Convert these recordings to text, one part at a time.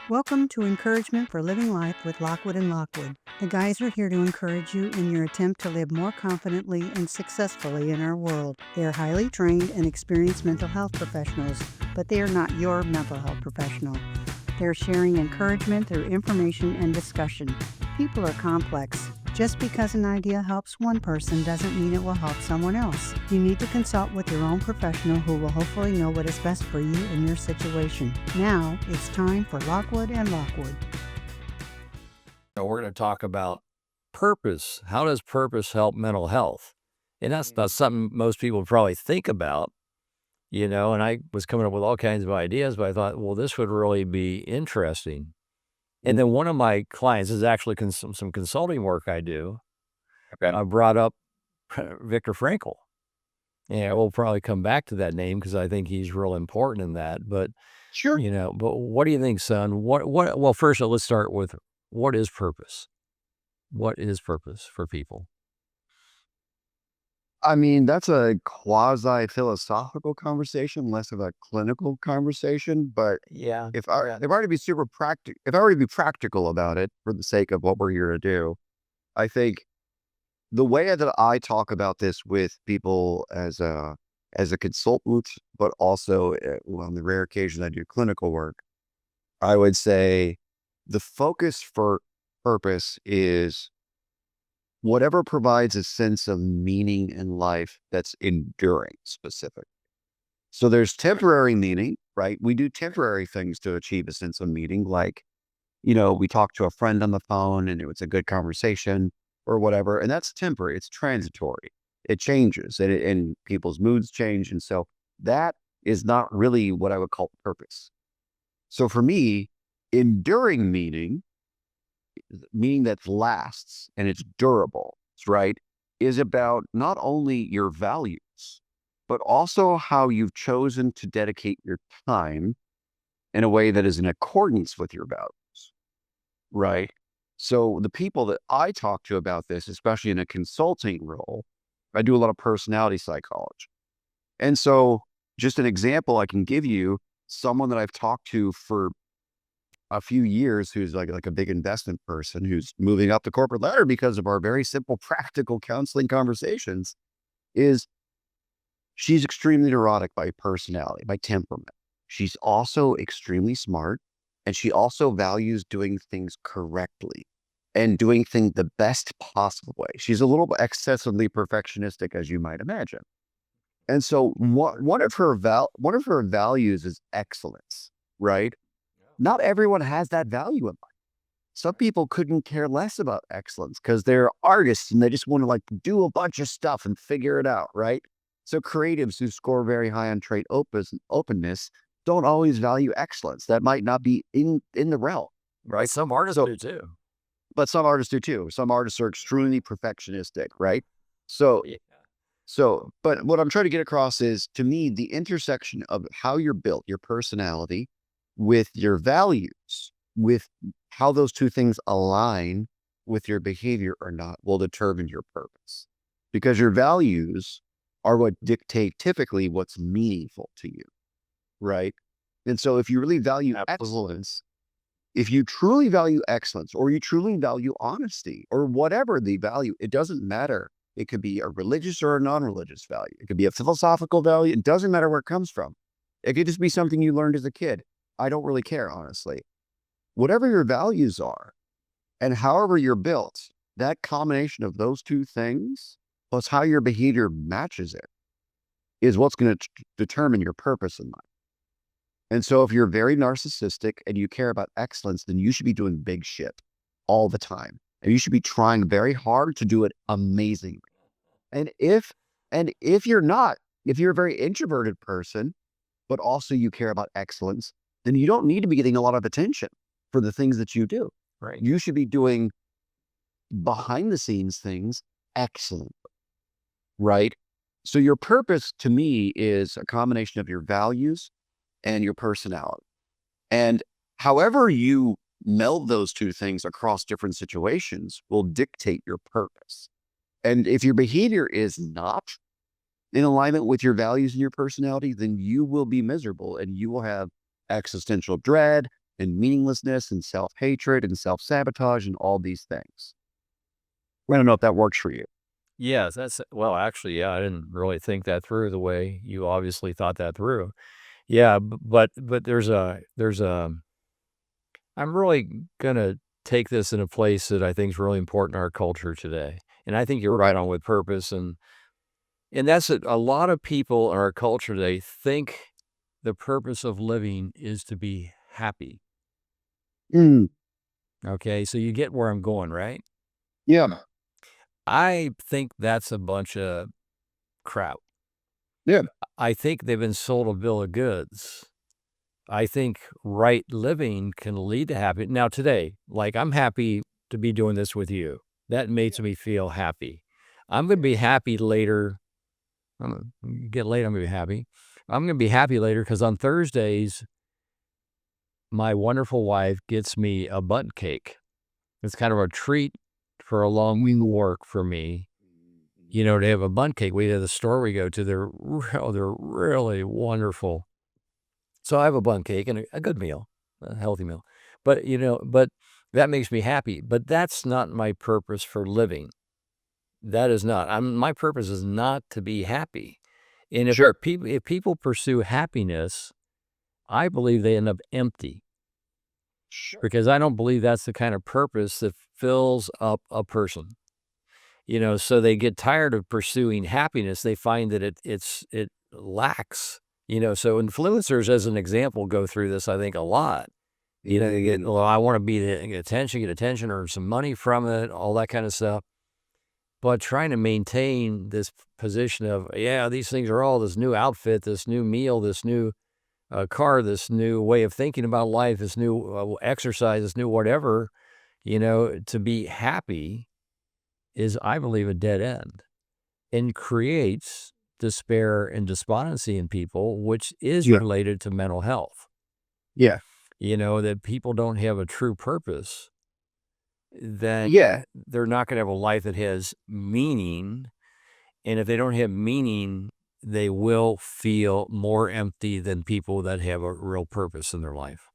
Welcome to Encouragement for Living Life with Lockwood and Lockwood. The guys are here to encourage you in your attempt to live more confidently and successfully in our world. They are highly trained and experienced mental health professionals, but they are not your mental health professional. They are sharing encouragement through information and discussion. People are complex. Just because an idea helps one person doesn't mean it will help someone else. You need to consult with your own professional who will hopefully know what is best for you in your situation. Now, it's time for Lockwood and Lockwood. We're going to talk about purpose. How does purpose help mental health? And that's not something most people probably think about, and I was coming up with all kinds of ideas, but I thought, well, this would really be interesting. And then one of my clients is actually some consulting work I do. Okay. I brought up Viktor Frankl. Yeah, we'll probably come back to that name because I think he's real important in that. But Sure. but what do you think, son? Well, first let's start with what is purpose? What is purpose for people? I mean, that's a quasi-philosophical conversation, less of a clinical conversation. But Yeah. if I were to be if I were to be practical about it for the sake of what we're here to do, I think the way that I talk about this with people as a consultant, but also on the rare occasion I do clinical work, I would say the focus for purpose is whatever provides a sense of meaning in life that's enduring specific. So there's temporary meaning, right? We do temporary things to achieve a sense of meaning, like, we talk to a friend on the phone and it was a good conversation or whatever. And that's temporary, it's transitory. It changes and people's moods change. And so that is not really what I would call purpose. So for me, enduring meaning that lasts and it's durable, right, is about not only your values, but also how you've chosen to dedicate your time in a way that is in accordance with your values, right? So the people that I talk to about this, especially in a consulting role, I do a lot of personality psychology. And so just an example I can give you, someone that I've talked to for a few years who's like a big investment person who's moving up the corporate ladder because of our very simple, practical counseling conversations is she's extremely neurotic by personality, by temperament. She's also extremely smart and she also values doing things correctly and doing things the best possible way. She's a little excessively perfectionistic, as you might imagine. And so one of her values is excellence, right? Not everyone has that value in life. Some people couldn't care less about excellence because they're artists and they just want to do a bunch of stuff and figure it out, right? So creatives who score very high on trait openness don't always value excellence. That might not be in the realm, right? Some artists do too. But some artists do too. Some artists are extremely perfectionistic, right? So Yeah. But what I'm trying to get across is, to me, the intersection of how you're built, your personality, with your values, with how those two things align with your behavior or not, will determine your purpose. Because your values are what dictate typically what's meaningful to you, right? And so if you really value excellence, if you truly value excellence, or you truly value honesty, or whatever the value, it doesn't matter. It could be a religious or a non-religious value. It could be a philosophical value. It doesn't matter where it comes from. It could just be something you learned as a kid. I don't really care, honestly. Whatever your values are and however you're built, that combination of those two things, plus how your behavior matches it, is what's going to determine your purpose in life. And so if you're very narcissistic and you care about excellence, then you should be doing big shit all the time. And you should be trying very hard to do it amazingly. And if you're not, if you're a very introverted person, but also you care about excellence, then you don't need to be getting a lot of attention for the things that you do. Right. You should be doing behind the scenes things excellently, right? So your purpose to me is a combination of your values and your personality. And however you meld those two things across different situations will dictate your purpose. And if your behavior is not in alignment with your values and your personality, then you will be miserable and you will have existential dread and meaninglessness and self-hatred and self-sabotage and all these things. I don't know if that works for you. Yes, that's well, actually, yeah, I didn't really think that through the way you obviously thought that through. Yeah, but there's a I'm really gonna take this in a place that I think is really important in our culture today. And I think you're right Okay. on with purpose, and that's it. A lot of people in our culture today think the purpose of living is to be happy. Mm, Okay, so you get where I'm going, right? yeah. I think that's a bunch of crap. Yeah. I think they've been sold a bill of goods. I think right living can lead to happy. Now, today, like I'm happy to be doing this with you. That makes Yeah. me feel happy. I'm going to Yeah. be happy later. Get late. I'm going to be happy. I'm going to be happy later because on Thursdays, my wonderful wife gets me a bundt cake. It's kind of a treat for a long week of work for me. You know, to have a bundt cake. We have the store we go to. They're really wonderful. So I have a bundt cake and a good meal, a healthy meal. But that makes me happy. But that's not my purpose for living. That is not. My purpose is not to be happy. And Sure. if people pursue happiness, I believe they end up empty Sure. because I don't believe that's the kind of purpose that fills up a person. So they get tired of pursuing happiness. They find that it lacks. So influencers, as an example, go through this, I think, a lot. They get, Mm, well, I want to get attention, earn some money from it, all that kind of stuff. But trying to maintain this position of, yeah, these things are all this new outfit, this new meal, this new car, this new way of thinking about life, this new exercise, this new whatever, to be happy is, I believe, a dead end and creates despair and despondency in people, which is yeah. related to mental health. Yeah. That people don't have a true purpose, then Yeah. they're not going to have a life that has meaning. And if they don't have meaning, they will feel more empty than people that have a real purpose in their life.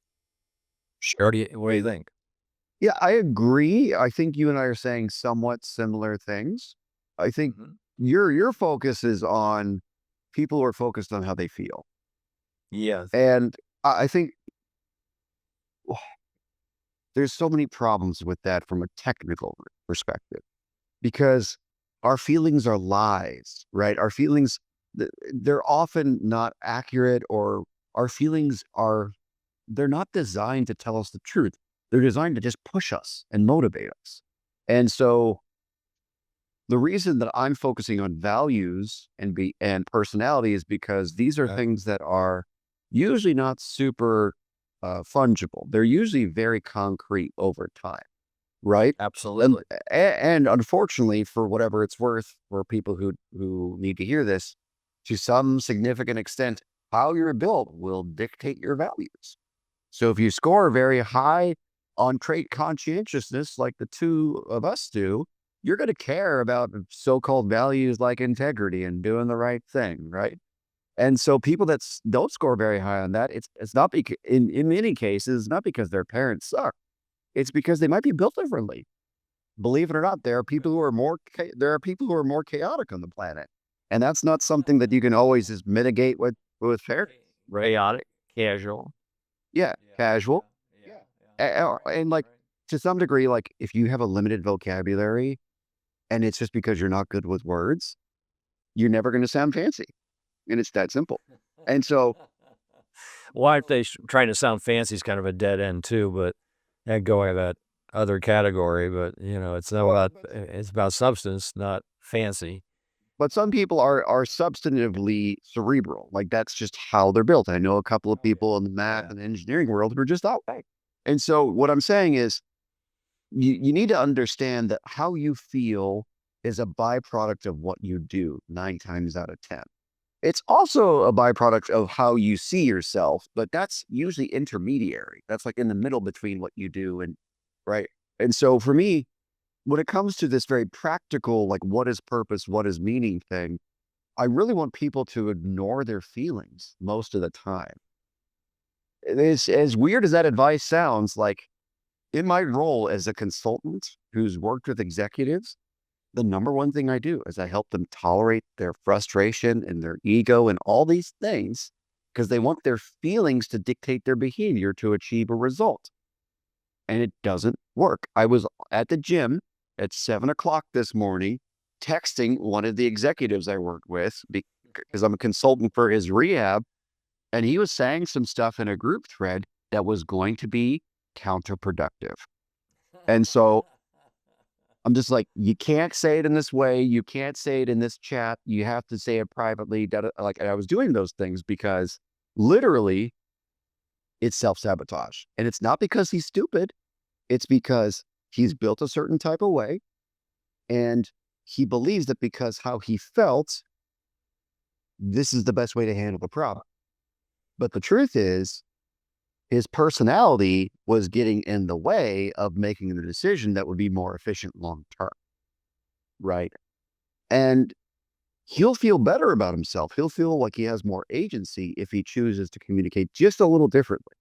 Sure. What do you think? Yeah, I agree. I think you and I are saying somewhat similar things. I think Mhm. your focus is on people who are focused on how they feel. Yes. And I think there's so many problems with that from a technical perspective because our feelings are lies, right? Our feelings, they're often not accurate, or our feelings are, they're not designed to tell us the truth. They're designed to just push us and motivate us. And so the reason that I'm focusing on values and personality is because these are things that are usually not super fungible. They're usually very concrete over time, right? And, Absolutely. and unfortunately, for whatever it's worth, for people who need to hear this, to some significant extent, how you're built will dictate your values. So if you score very high on trait conscientiousness, like the two of us do, you're going to care about so-called values like integrity and doing the right thing, right? And so people that don't score very high on that, it's not because in many cases, not because their parents suck. It's because they might be built differently. Believe it or not, there are people who are more chaotic on the planet, and that's not something that you can always just mitigate with parents, right? Chaotic, casual. Yeah, casual. And like to some degree, like if you have a limited vocabulary and it's just because you're not good with words, you're never going to sound fancy. And it's that simple. And so, Why aren't they trying to sound fancy is kind of a dead end too, but that go in that other category. But it's not well, about it's about substance, not fancy. but some people are substantively cerebral. Like that's just how they're built. I know a couple of people in the math Yeah. and engineering world who are just that way. And so, what I'm saying is, you need to understand that how you feel is a byproduct of what you do 9 times out of 10. It's also a byproduct of how you see yourself, but that's usually intermediary. That's like in the middle between what you do and right. And so for me, when it comes to this very practical, like what is purpose, what is meaning thing, I really want people to ignore their feelings most of the time. as weird as that advice sounds, like in my role as a consultant who's worked with executives, the number one thing I do is I help them tolerate their frustration and their ego and all these things because they want their feelings to dictate their behavior to achieve a result. And it doesn't work. I was at the gym at 7 o'clock this morning, texting one of the executives I worked with because I'm a consultant for his rehab. And he was saying some stuff in a group thread that was going to be counterproductive. And so I'm just like, you can't say it in this way. You can't say it in this chat. You have to say it privately. Like I was doing those things because literally it's self-sabotage. And it's not because he's stupid. It's because he's built a certain type of way. And he believes that because how he felt, this is the best way to handle the problem. But the truth is, his personality was getting in the way of making the decision that would be more efficient long term. Right. And he'll feel better about himself. He'll feel like he has more agency if he chooses to communicate just a little differently.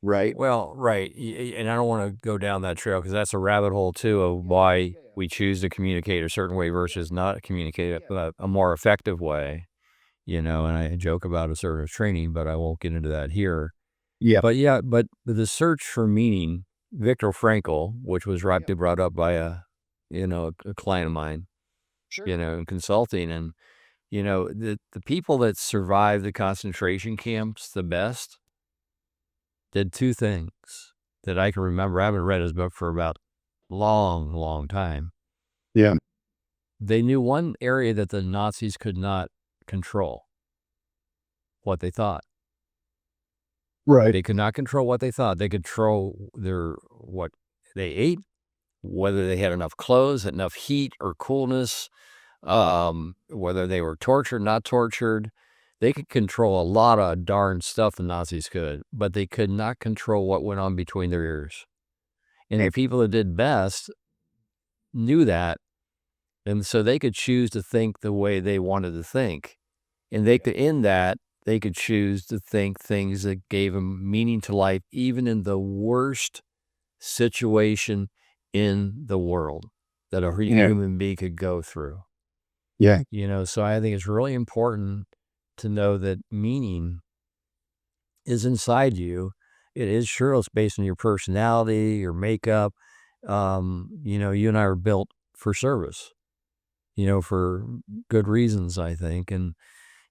Right. Well, right. And I don't want to go down that trail because that's a rabbit hole too of why we choose to communicate a certain way versus not communicate a more effective way, and I joke about assertive training, but I won't get into that here. Yeah. But yeah, but the search for meaning, Viktor Frankl, which was rightly brought up by a client of mine, Sure. in consulting, and the people that survived the concentration camps the best did two things that I can remember. I haven't read his book for about long, long time. Yeah. They knew one area that the Nazis could not control: what they thought. Right. They could not control what they thought. They could control what they ate, whether they had enough clothes, enough heat or coolness, whether they were tortured, not tortured. They could control a lot of darn stuff, the Nazis could, but they could not control what went on between their ears. And the people that did best knew that, and so they could choose to think the way they wanted to think. And they could, in that, they could choose to think things that gave them meaning to life, even in the worst situation in the world that a human being could go through. Yeah. So I think it's really important to know that meaning is inside you. It is sure it's based on your personality, your makeup. You and I are built for service, for good reasons, I think. And,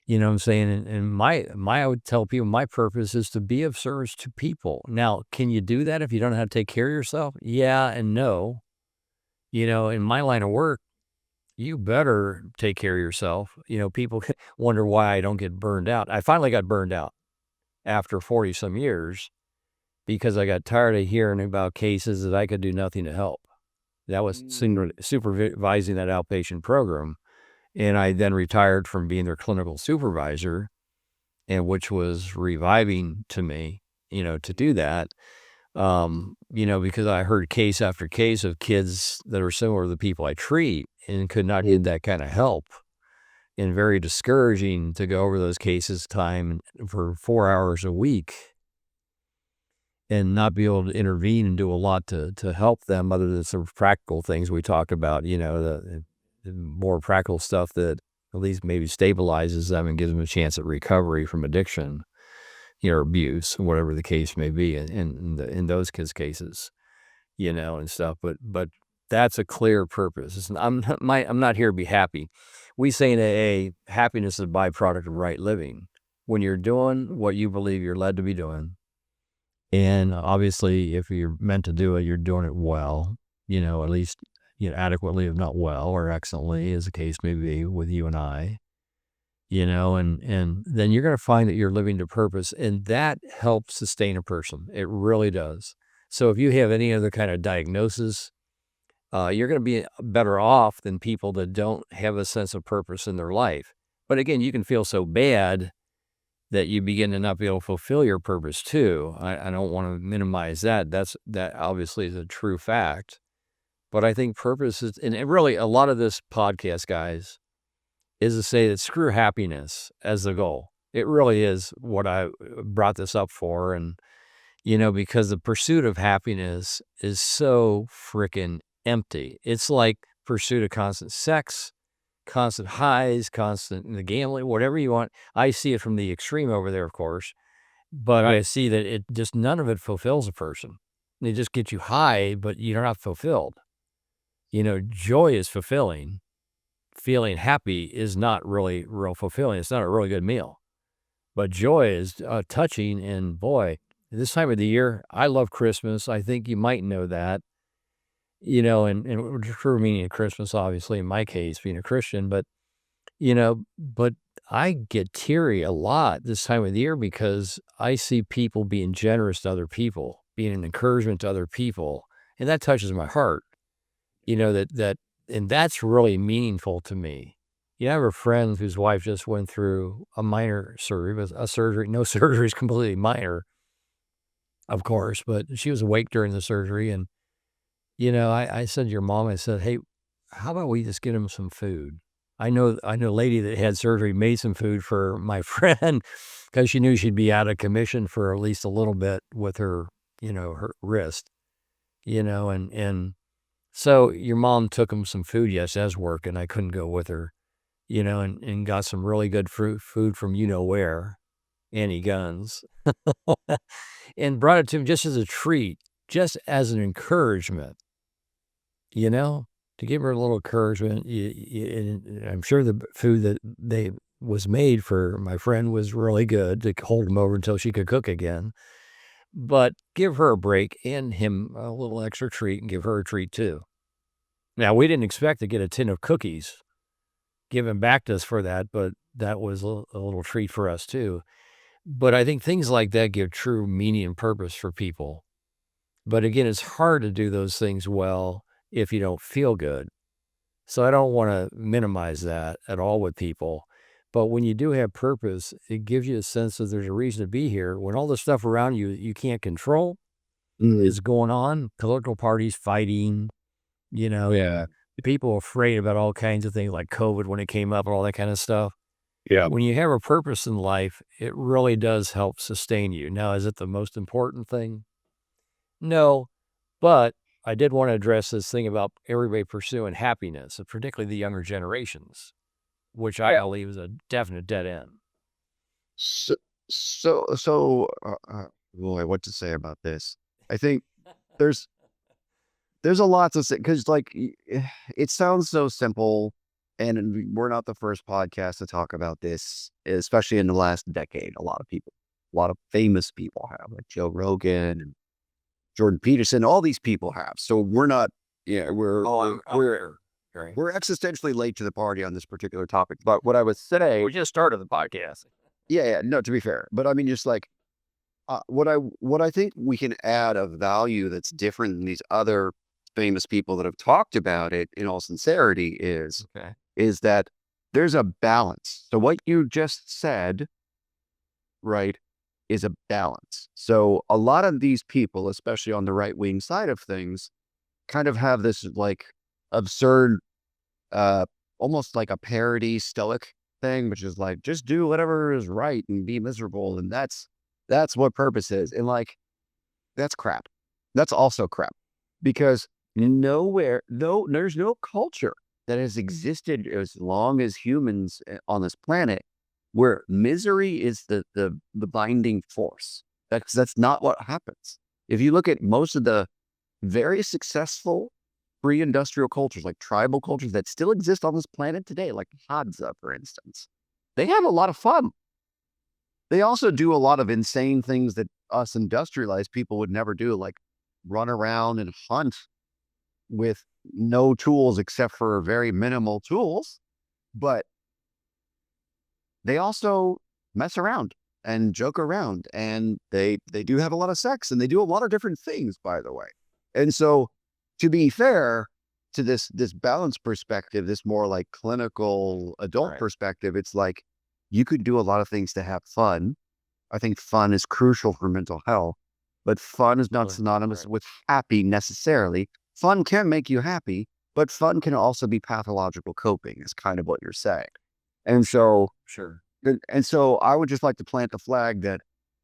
what I'm saying, and I would tell people my purpose is to be of service to people. Now, can you do that if you don't know how to take care of yourself? Yeah and no. In my line of work, you better take care of yourself. People wonder why I don't get burned out. I finally got burned out after 40 some years because I got tired of hearing about cases that I could do nothing to help. That was supervising that outpatient program. And I then retired from being their clinical supervisor, and which was reviving to me, to do that. Because I heard case after case of kids that are similar to the people I treat and could not get that kind of help. And very discouraging to go over those cases time for 4 hours a week and not be able to intervene and do a lot to help them other than some practical things we talked about, the more practical stuff that at least maybe stabilizes them and gives them a chance at recovery from addiction, or abuse, whatever the case may be in those kids' cases, and stuff. But that's a clear purpose. I'm not here to be happy. We say in AA, happiness is a byproduct of right living. When you're doing what you believe you're led to be doing, and obviously if you're meant to do it, you're doing it well, at least adequately, if not well or excellently, as the case may be with you and I. And then you're going to find that you're living to purpose, and that helps sustain a person. It really does. So if you have any other kind of diagnosis, you're going to be better off than people that don't have a sense of purpose in their life. But again, you can feel so bad that you begin to not be able to fulfill your purpose too. I don't want to minimize that. That obviously is a true fact. But I think purpose is, and really a lot of this podcast, guys, is to say that screw happiness as the goal. It really is what I brought this up for. And, because the pursuit of happiness is so freaking empty. It's like pursuit of constant sex, constant highs, constant the gambling, whatever you want. I see it from the extreme over there, of course, but I see that it just none of it fulfills a person. They just get you high, but you're not fulfilled. Joy is fulfilling. Feeling happy is not really real fulfilling. It's not a really good meal. But joy is touching, and boy, this time of the year, I love Christmas. I think you might know that, and true meaning of Christmas, obviously, in my case, being a Christian, but I get teary a lot this time of the year because I see people being generous to other people, being an encouragement to other people, and that touches my heart. And that's really meaningful to me. I have a friend whose wife just went through a minor surgery, but a surgery, no surgery is completely minor, of course, but she was awake during the surgery. And, I said to your mom, I said, hey, how about we just get him some food? I know a lady that had surgery made some food for my friend because she knew she'd be out of commission for at least a little bit with her, her wrist, and so your mom took him some food. Yes, as work, and I couldn't go with her, and got some really good food from where, Annie Guns, and brought it to him just as a treat, just as an encouragement, you know, to give her a little encouragement. And I'm sure the food that they was made for my friend was really good to hold him over until she could cook again. But give her a break and him a little extra treat and give her a treat too. Now, we didn't expect to get a tin of cookies given back to us for that, but that was a little treat for us too. But I think things like that give true meaning and purpose for people. But again, it's hard to do those things well if you don't feel good. So I don't want to minimize that at all with people. But when you do have purpose, it gives you a sense that there's a reason to be here. When all the stuff around you you can't control Mm, is going on, political parties fighting, you know, yeah. people afraid about all kinds of things like COVID when it came up and all that kind of stuff. Yeah. When you have a purpose in life, it really does help sustain you. Now, is it the most important thing? No, but I did want to address this thing about everybody pursuing happiness, and particularly the younger generations, which I believe is a definite dead end. So, so, boy, what to say about this? I think there's there's a lot to say because, like, it sounds so simple, and we're not the first podcast to talk about this, especially in the last decade. A lot of famous people have, like Joe Rogan and Jordan Peterson. All these people have. So we're not. Yeah, we're Right. we're existentially late to the party on this particular topic. But what I would say, We just started the podcast. yeah, no, to be fair, but I mean, just like what I think we can add of value that's different than these other famous people that have talked about it in all sincerity Okay. is that there's a balance. So what you just said, right, is a balance. So a lot of these people, especially on the right wing side of things, kind of have this like absurd, uh, almost like a parody stoic thing, which is like just do whatever is right and be miserable, and that's what purpose is. And like that's crap. That's also crap because there's no culture that has existed as long as humans on this planet where misery is the binding force. That's not what happens. If you look at most of the very successful pre-industrial cultures, like tribal cultures that still exist on this planet today, like Hadza, for instance, they have a lot of fun. They also do a lot of insane things that us industrialized people would never do, like run around and hunt with no tools except for very minimal tools. But they also mess around and joke around, and they do have a lot of sex, and they do a lot of different things, by the way. And so, to be fair to this balance perspective, this more like clinical adult Right. perspective, it's like you could do a lot of things to have fun. I think fun is crucial for mental health, but fun is not Right. synonymous with happy necessarily. Fun can make you happy, but fun can also be pathological coping, is kind of what you're saying. And so Sure. And so I would just like to plant the flag that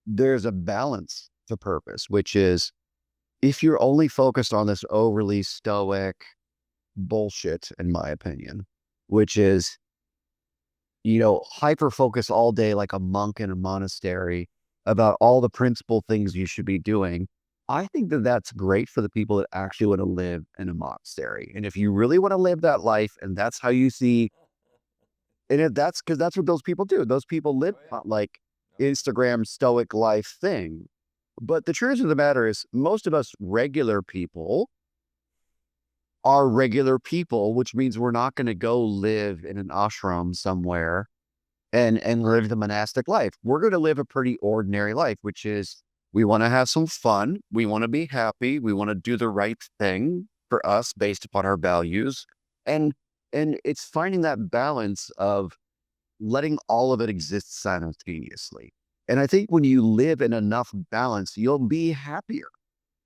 there's a balance to purpose, which is if you're only focused on this overly stoic bullshit, in my opinion, which is, hyper focus all day like a monk in a monastery about all the principal things you should be doing. I think that that's great for the people that actually want to live in a monastery. And if you really want to live that life and that's how you see, and if that's because that's what those people do. Those people live like Instagram stoic life thing. But the truth of the matter is, most of us regular people are regular people, which means we're not going to go live in an ashram somewhere and live the monastic life. We're going to live a pretty ordinary life, which is we want to have some fun. We want to be happy. We want to do the right thing for us based upon our values. And and it's finding that balance of letting all of it exist simultaneously. And I think when you live in enough balance, you'll be happier.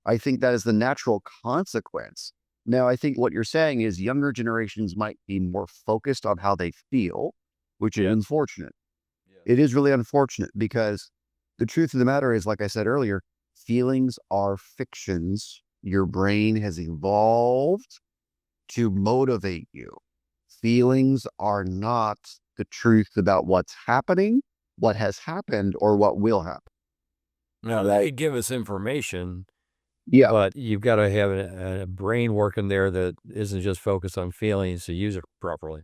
I think that is the natural consequence. Now, I think what you're saying is younger generations might be more focused on how they feel, which is unfortunate. It is really unfortunate because the truth of the matter is, like I said earlier, feelings are fictions. Your brain has evolved to motivate you. Feelings are not the truth about what's happening, what has happened, or what will happen. Now, they give us information, Yeah. but you've gotta have a brain working there that isn't just focused on feelings to use it properly.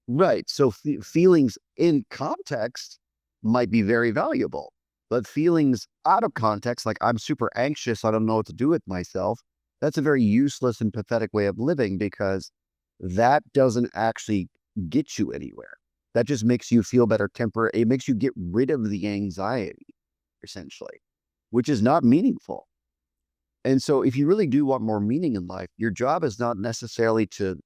Right. So feelings in context might be very valuable, but feelings out of context, like I'm super anxious, I don't know what to do with myself, that's a very useless and pathetic way of living because that doesn't actually get you anywhere. That just makes you feel better temporary. It makes you get rid of the anxiety, essentially, which is not meaningful. And so, if you really do want more meaning in life, your job is not necessarily to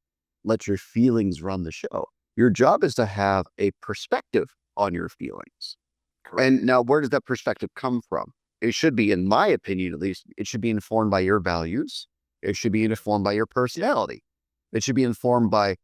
let your feelings run the show. Your job is to have a perspective on your feelings. Correct. And now, where does that perspective come from? It should be, in my opinion, at least, it should be informed by your values. It should be informed by your personality. It should be informed by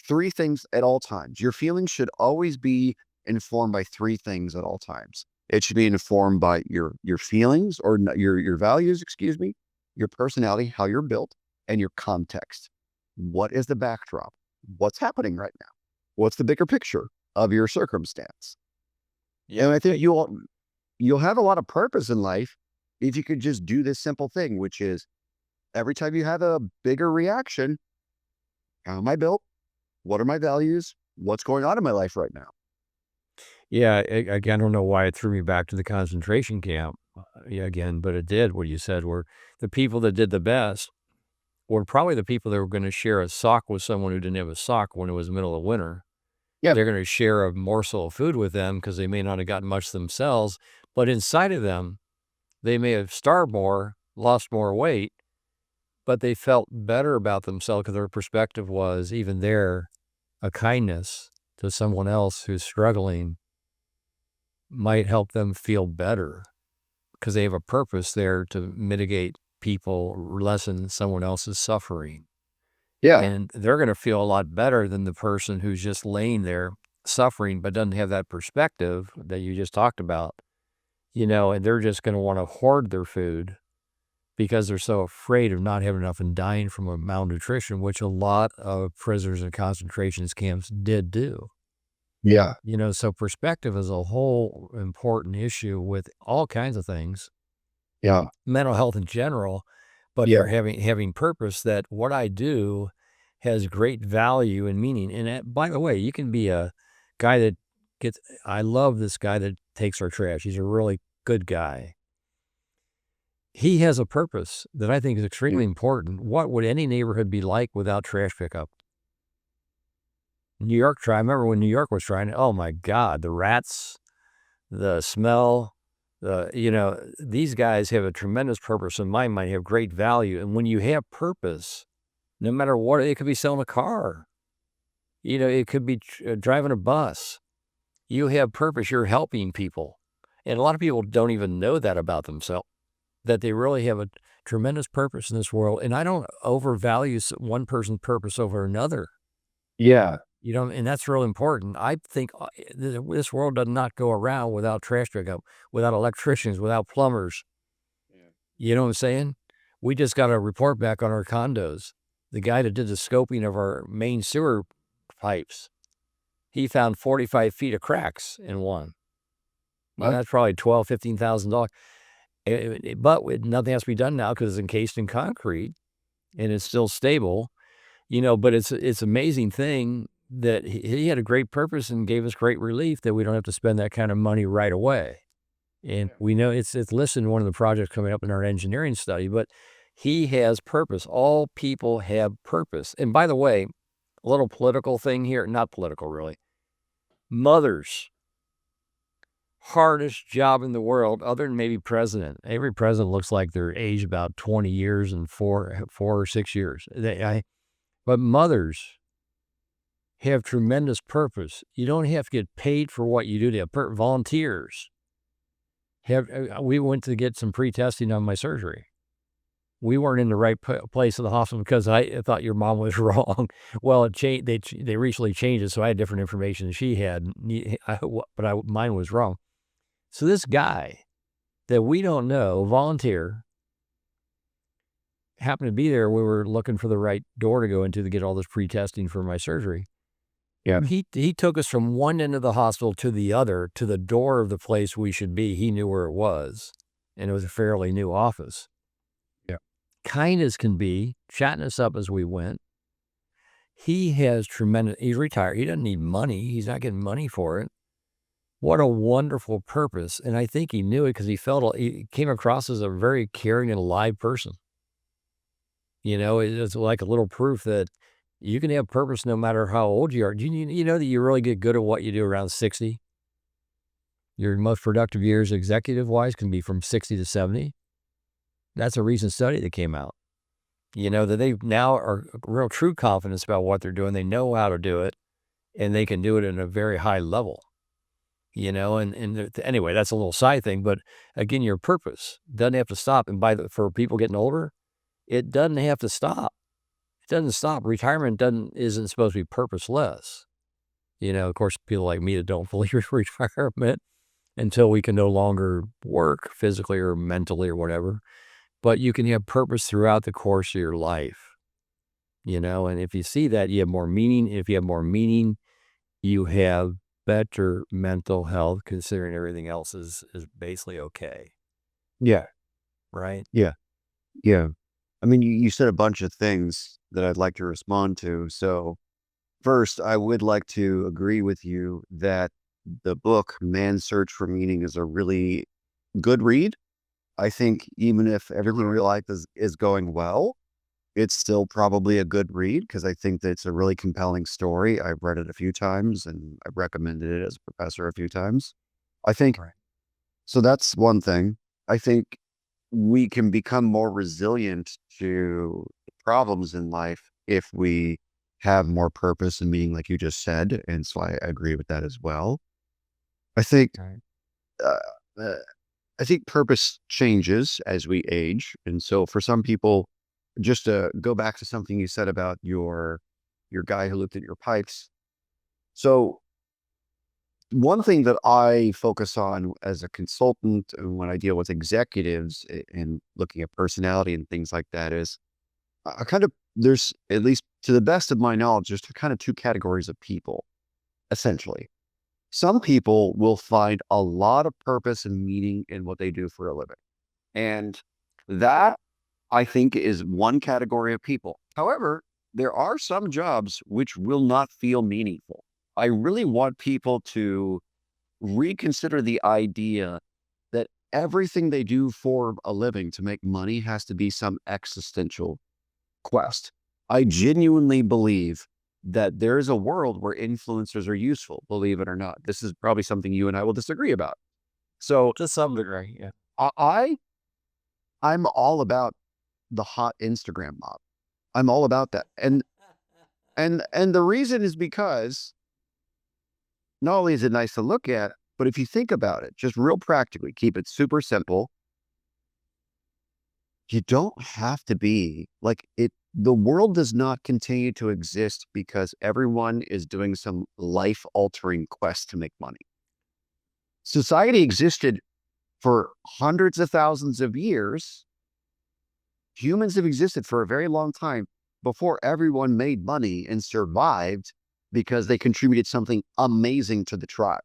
three things at all times. Your feelings should always be informed by three things at all times. It should be informed by your feelings or your values, excuse me, your personality, how you're built, and your context. What is the backdrop? What's happening right now? What's the bigger picture of your circumstance? And I think you'll have a lot of purpose in life if you could just do this simple thing, which is every time you have a bigger reaction, how am I built? What are my values? What's going on in my life right now? Yeah, again, I don't know why it threw me back to the concentration camp, yeah, again, but it did what you said, where the people that did the best were probably the people that were gonna share a sock with someone who didn't have a sock when it was the middle of winter. Yeah. They're gonna share a morsel of food with them because they may not have gotten much themselves, but inside of them, they may have starved more, lost more weight, but they felt better about themselves because their perspective was even there, a kindness to someone else who's struggling might help them feel better because they have a purpose there to mitigate people, lessen someone else's suffering. Yeah. And they're going to feel a lot better than the person who's just laying there suffering but doesn't have that perspective that you just talked about, and they're just going to want to hoard their food because they're so afraid of not having enough and dying from a malnutrition, which a lot of prisoners in concentration camps did do. Yeah. So perspective is a whole important issue with all kinds of things, Yeah. mental health in general, but Yeah. for having purpose that what I do has great value and meaning. And by the way, you can be a guy that gets, I love this guy that takes our trash. He's a really good guy. He has a purpose that I think is Yeah. extremely important. What would any neighborhood be like without trash pickup? New York, I remember when New York was trying, oh my God, the rats, the smell, these guys have a tremendous purpose and mine might have great value. And when you have purpose, no matter what, it could be selling a car, it could be driving a bus. You have purpose, you're helping people. And a lot of people don't even know that about themselves, that they really have a tremendous purpose in this world. And I don't overvalue one person's purpose over another. Yeah. And that's real important. I think this world does not go around without trash pickup, without electricians, without plumbers. Yeah. You know what I'm saying? We just got a report back on our condos. The guy that did the scoping of our main sewer pipes, he found 45 feet of cracks in one. Well, What? that's probably $12,000, $15,000. But nothing has to be done now because it's encased in concrete and it's still stable. But it's amazing thing that he had a great purpose and gave us great relief that we don't have to spend that kind of money right away. And Yeah. we know it's listed in one of the projects coming up in our engineering study, but he has purpose. All people have purpose. And by the way, a little political thing here, not political really. Mothers, hardest job in the world other than maybe president. Every president looks like they're aged about 20 years and 4 or 6 years. But mothers have tremendous purpose. You don't have to get paid for what you do. They have volunteers. We went to get some pre-testing on my surgery. We weren't in the right place at the hospital because I thought your mom was wrong. Well, it changed. They recently changed it, so I had different information than she had. Mine was wrong. So this guy that we don't know, volunteer, happened to be there. We were looking for the right door to go into to get all this pre-testing for my surgery. Yeah. He took us from one end of the hospital to the other, to the door of the place we should be. He knew where it was, and it was a fairly new office. Yeah. Kind as can be, chatting us up as we went. He has he's retired. He doesn't need money. He's not getting money for it. What a wonderful purpose. And I think he knew it because he came across as a very caring and alive person. It's like a little proof that you can have purpose no matter how old you are. Do you know that you really get good at what you do around 60? Your most productive years executive-wise can be from 60 to 70. That's a recent study that came out. That they now are real true confidence about what they're doing. They know how to do it, and they can do it in a very high level. Anyway, that's a little side thing, but again, your purpose doesn't have to stop. And for people getting older, it doesn't have to stop. It doesn't stop. Retirement isn't supposed to be purposeless. Of course, people like me that don't believe in retirement until we can no longer work physically or mentally or whatever. But you can have purpose throughout the course of your life. And if you see that, you have more meaning. If you have more meaning, you have better mental health, considering everything else is basically okay. Yeah. Right? Yeah. Yeah. I mean, you said a bunch of things that I'd like to respond to. So first, I would like to agree with you that the book Man's Search for Meaning is a really good read. I think even if everything in real life is going well, it's still probably a good read because I think that it's a really compelling story. I've read it a few times and I've recommended it as a professor a few times. I think Right. so. That's one thing. I think we can become more resilient to problems in life if we have more purpose and meaning, like you just said. And so I agree with that as well. I think, Right. uh, uh, I think purpose changes as we age. And so for some people, just to go back to something you said about your guy who looked at your pipes. So one thing that I focus on as a consultant and when I deal with executives and looking at personality and things like that is I kind of, there's at least to the best of my knowledge, there's kind of two categories of people, essentially. Some people will find a lot of purpose and meaning in what they do for a living. And that I think is one category of people. However, there are some jobs which will not feel meaningful. I really want people to reconsider the idea that everything they do for a living to make money has to be some existential quest. I genuinely believe that there is a world where influencers are useful, believe it or not. This is probably something you and I will disagree about. So To some degree, yeah. I I'm all about the hot Instagram mob. I'm all about that. And the reason is because not only is it nice to look at, but if you think about it, just real practically, keep it super simple. You don't have to be like it. The world does not continue to exist because everyone is doing some life altering quest to make money. Society existed for hundreds of thousands of years. Humans have existed for a very long time before everyone made money and survived because they contributed something amazing to the tribe,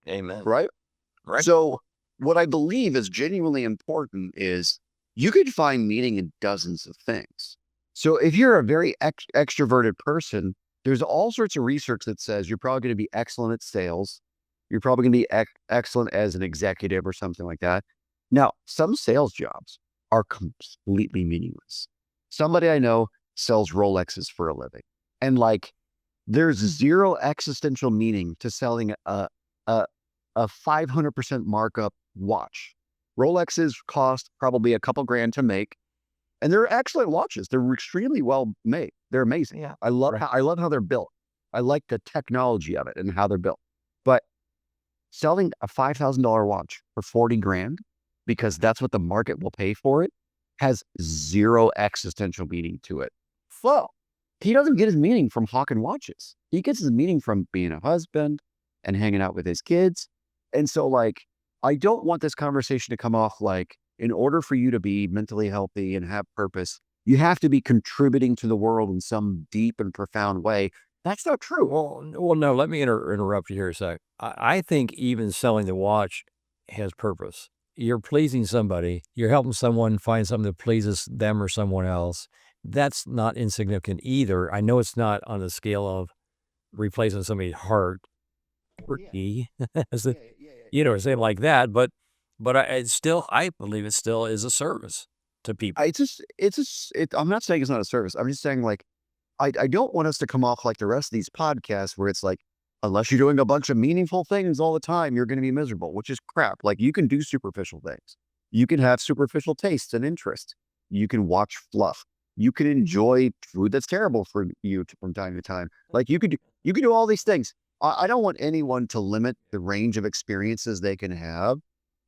Amen. right? Right. So, what I believe is genuinely important is you could find meaning in dozens of things. So, if you're a very extroverted person, there's all sorts of research that says you're probably going to be excellent at sales. You're probably going to be excellent as an executive or something like that. Now, some sales jobs are completely meaningless. Somebody I know sells Rolexes for a living, and like there's zero existential meaning to selling a a 500% markup watch. Rolexes cost probably a couple grand to make, and they're excellent watches. They're extremely well made. They're amazing. Yeah. Right. I love how they're built. I like the technology of it and how they're built. But selling a $5,000 watch for 40 grand because that's what the market will pay for it has zero existential meaning to it. Well, he doesn't get his meaning from hawking watches. He gets his meaning from being a husband and hanging out with his kids. And so, like, I don't want this conversation to come off like, in order for you to be mentally healthy and have purpose, you have to be contributing to the world in some deep and profound way. That's not true. Well, no, let me interrupt you here a sec. I think even selling the watch has purpose. You're pleasing somebody, you're helping someone find something that pleases them or someone else. That's not insignificant either. I know it's not on the scale of replacing somebody's heart or Yeah. knee, as a, Yeah. or something like that. But it's still, I believe it still is a service to people. I'm not saying it's not a service. I'm just saying, like, I don't want us to come off like the rest of these podcasts where it's like, unless you're doing a bunch of meaningful things all the time, you're going to be miserable, which is crap. Like, you can do superficial things. You can have superficial tastes and interests. You can watch fluff. You can enjoy food that's terrible for you from time to time. Like, you can do all these things. I don't want anyone to limit the range of experiences they can have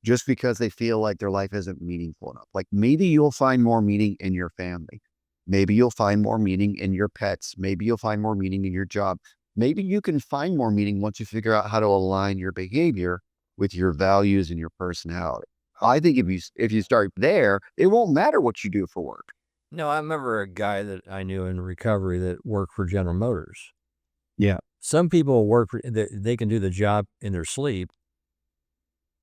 just because they feel like their life isn't meaningful enough. Like, maybe you'll find more meaning in your family. Maybe you'll find more meaning in your pets. Maybe you'll find more meaning in your job. Maybe you can find more meaning once you figure out how to align your behavior with your values and your personality. I think if you start there, it won't matter what you do for work. No, I remember a guy that I knew in recovery that worked for General Motors. Yeah. Some people work for, they can do the job in their sleep,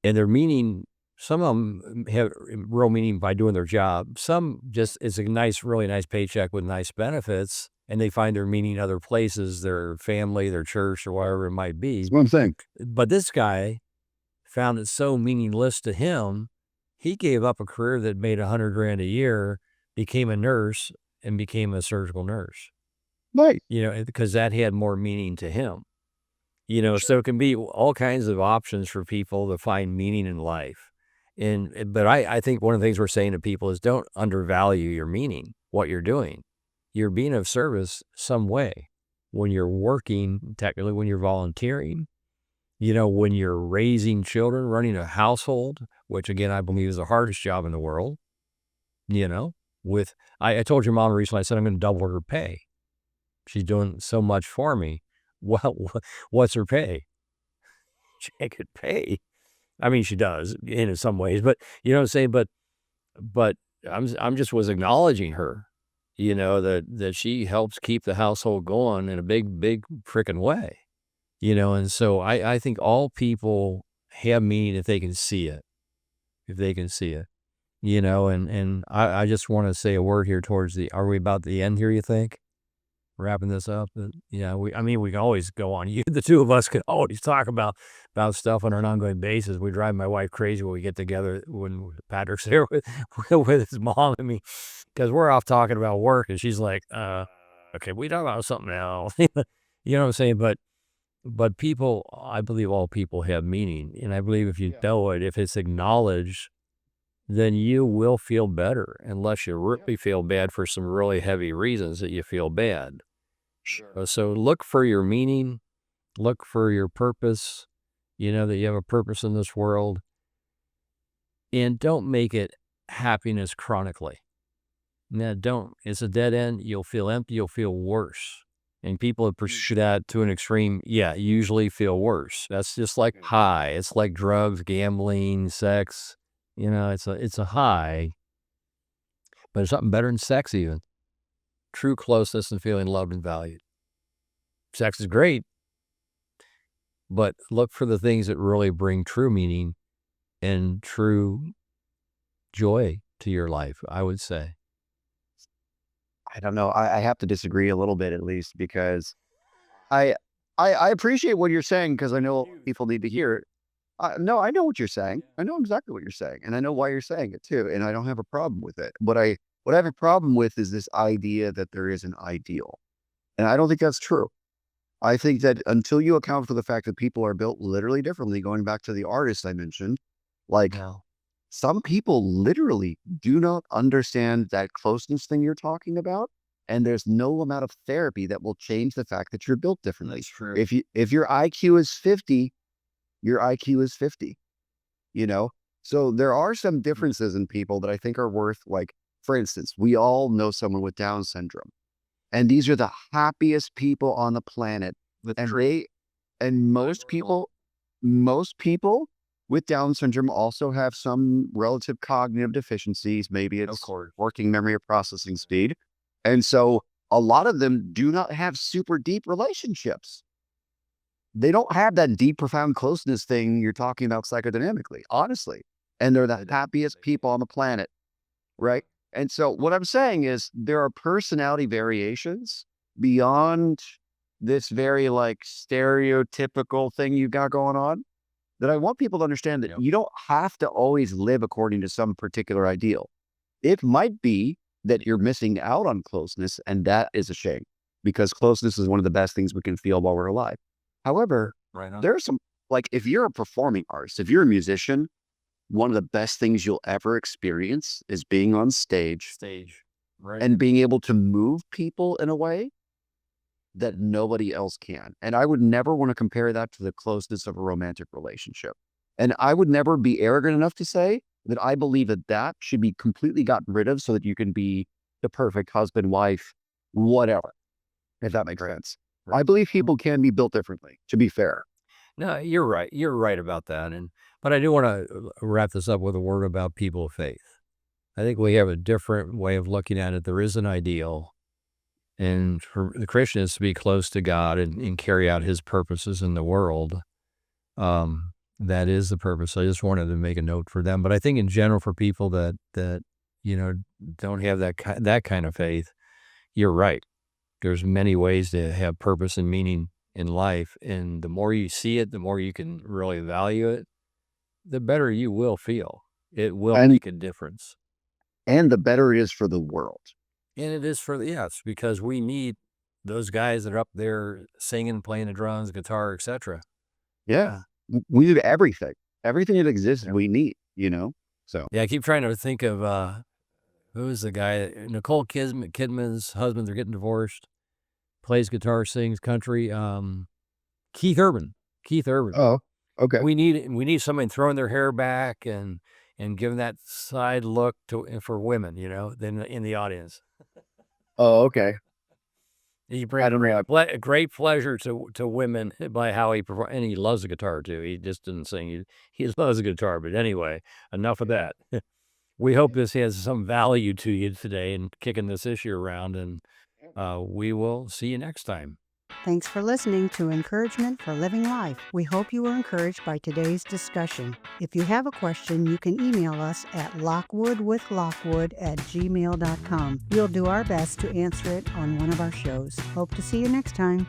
and their meaning, some of them have real meaning by doing their job. Some just, it's a nice, really nice paycheck with nice benefits, and they find their meaning other places, their family, their church, or whatever it might be. That's what I'm saying. But this guy found it so meaningless to him, he gave up a career that made 100 grand a year, became a nurse, and became a surgical nurse, Right. because that had more meaning to him. Sure. So it can be all kinds of options for people to find meaning in life. But I think one of the things we're saying to people is don't undervalue your meaning, what you're doing. You're being of service some way. When you're working, technically when you're volunteering, when you're raising children, running a household, which again, I believe is the hardest job in the world, you know, with, I told your mom recently, I said, I'm going to double her pay. She's doing so much for me. Well, what's her pay? She ain't could pay. I mean, she does in some ways, but you know what I'm saying? But I'm just was acknowledging her, that she helps keep the household going in a big freaking way, and so I think all people have meaning if they can see it, if they can see it, and I just want to say a word here towards are we about the end here, you think? Wrapping this up, yeah, I mean, we can always go on. The two of us can always talk about stuff on an ongoing basis. We drive my wife crazy when we get together when Patrick's there with with his mom and me, because we're off talking about work, and she's like, okay, we talk about something else." You know what I'm saying? But people, I believe all people have meaning, and I believe if you know it, if it's acknowledged, then you will feel better, unless you really feel bad for some really heavy reasons that you feel bad. Sure. So look for your meaning, look for your purpose, that you have a purpose in this world, and don't make it happiness chronically. Now, don't. It's a dead end. You'll feel empty. You'll feel worse. And people that pursue that to an extreme, yeah, usually feel worse. That's just like high. It's like drugs, gambling, sex. It's a high, but it's something better than sex even. True closeness and feeling loved and valued. Sex is great, but look for the things that really bring true meaning and true joy to your life, I would say. I don't know. I have to disagree a little bit at least because I I appreciate what you're saying because I know people need to hear it. No, I know what you're saying. I know exactly what you're saying, and I know why you're saying it too, and I don't have a problem with it. What I have a problem with is this idea that there is an ideal, and I don't think that's true. I think that until you account for the fact that people are built literally differently, going back to the artist I mentioned, like No. some people literally do not understand that closeness thing you're talking about. And there's no amount of therapy that will change the fact that you're built differently. That's true. If your IQ is 50, your IQ is 50, you know? So there are some differences in people that I think are worth like, for instance, we all know someone with Down syndrome. And these are the happiest people on the planet. That's And true. most people with Down syndrome also have some relative cognitive deficiencies. Maybe Of it's course. working memory or processing speed. And so a lot of them do not have super deep relationships. They don't have that deep, profound closeness thing you're talking about psychodynamically, honestly. And they're the happiest people on the planet, right? And so what I'm saying is there are personality variations beyond this very like stereotypical thing you've got going on that I want people to understand that Yep. you don't have to always live according to some particular ideal. It might be that you're missing out on closeness, and that is a shame because closeness is one of the best things we can feel while we're alive. However, Right on. there's some, like, if you're a performing artist, if you're a musician, one of the best things you'll ever experience is being on stage Stage. Right. and being able to move people in a way that nobody else can. And I would never want to compare that to the closeness of a romantic relationship. And I would never be arrogant enough to say that I believe that that should be completely gotten rid of so that you can be the perfect husband, wife, whatever, if that makes sense. I believe people can be built differently, to be fair. No, you're right. You're right about that. But I do want to wrap this up with a word about people of faith. I think we have a different way of looking at it. There is an ideal, and for the Christian is to be close to God and carry out His purposes in the world. That is the purpose. I just wanted to make a note for them. But I think in general, for people that don't have that kind of faith, you're right. There's many ways to have purpose and meaning in life, and the more you see it, the more you can really value it, the better you will feel. It will And make a difference. and the better it is for the world. And it is yes, because we need those guys that are up there singing, playing the drums, guitar, etc. Yeah. We need everything. Everything that exists, we need, you know? So, Yeah, I keep trying to think of who's the guy? Nicole Kidman's husbands are getting divorced. Plays guitar, sings country. Keith Urban. Keith Urban. oh, okay. We need somebody throwing their hair back and giving that side look for women, then in the audience. Oh, okay. He I brings don't know. great pleasure to women by how he performs, and he loves the guitar too. He just didn't sing; he loves the guitar. But anyway, enough of that. We hope this has some value to you today in kicking this issue around, and we will see you next time. Thanks for listening to Encouragement for Living Life. We hope you were encouraged by today's discussion. If you have a question, you can email us at lockwoodwithlockwood@gmail.com. We'll do our best to answer it on one of our shows. Hope to see you next time.